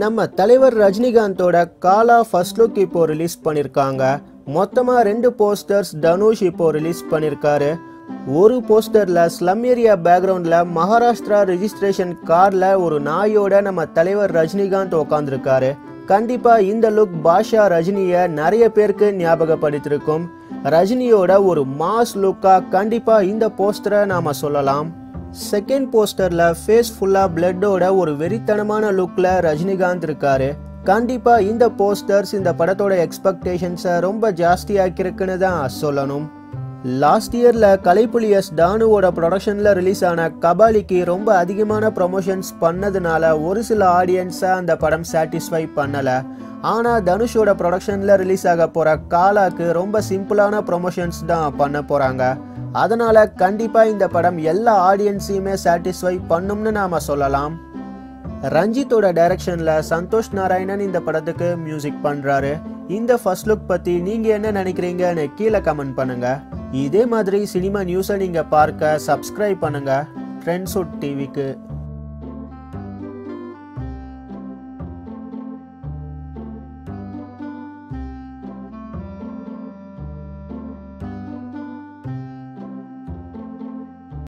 நம்ம தலைவர் ரஜினிகாந்தோட காலா first look இப்போ ரிலீஸ் பண்ணிருக்காங்க. மொத்தமா 2 போஸ்டர்ஸ் தனுஷ் இப்போ ரிலீஸ் பண்ணிருக்காரு. ஒரு போஸ்டர்ல ஸ்லம் ஏரியா பேக்ரவுண்ட்ல மகாராஷ்டிரா ரெஜிஸ்ட்ரேஷன் கார்ல ஒரு நாயோட நம்ம தலைவர் ரஜினிகாந்த் உட்காந்துருக்காரு. கண்டிப்பா இந்த லுக் பாஷா ரஜினிய நிறைய பேருக்கு ஞாபகப்படுத்திருக்கும். ரஜினியோட ஒரு மாஸ் லுக்கா கண்டிப்பா இந்த போஸ்டரை நாம சொல்லலாம். செகண்ட் போஸ்டர்ல ஃபேஸ் ஃபுல்லா பிளட்டோட ஒரு வெறித்தனமான லுக்ல ரஜினிகாந்த் இருக்காரு. கண்டிப்பா இந்த போஸ்டர்ஸ் இந்த படத்தோட எக்ஸ்பெக்டேஷன்ஸை ரொம்ப ஜாஸ்தியாக்கிருக்குன்னு தான் சொல்லணும். லாஸ்ட் இயர்ல கலைப்புலி எஸ் தானுவோட ப்ரொடக்ஷன்ல ரிலீஸ் ஆன கபாலிக்கு ரொம்ப அதிகமான ப்ரொமோஷன்ஸ் பண்ணதுனால ஒரு சில ஆடியன்ஸை அந்த படம் சாட்டிஸ்ஃபை பண்ணல. ஆனா தனுஷோட ப்ரொடக்ஷன்ல ரிலீஸ் ஆக போற காலாக்கு ரொம்ப சிம்பிளான ப்ரொமோஷன்ஸ் தான் பண்ண போறாங்க. அதனால கண்டிப்பா இந்த படம் எல்லா ஆடியன்ஸையுமே சாட்டிஸ்ஃபை பண்ணும்னு நாம சொல்லலாம். ரஞ்சித்தோட டைரக்ஷன்ல சந்தோஷ் நாராயணன் இந்த படத்துக்கு மியூசிக் பண்றாரு. இந்த ஃபர்ஸ்ட் லுக் பத்தி நீங்க என்ன நினைக்கிறீங்கன்னு கீழே கமெண்ட் பண்ணுங்க. இதே மாதிரி சினிமா நியூஸை நீங்க பார்க்க சப்ஸ்கிரைப் பண்ணுங்க ட்ரெண்ட்ஸ்வுட் டிவிக்கு.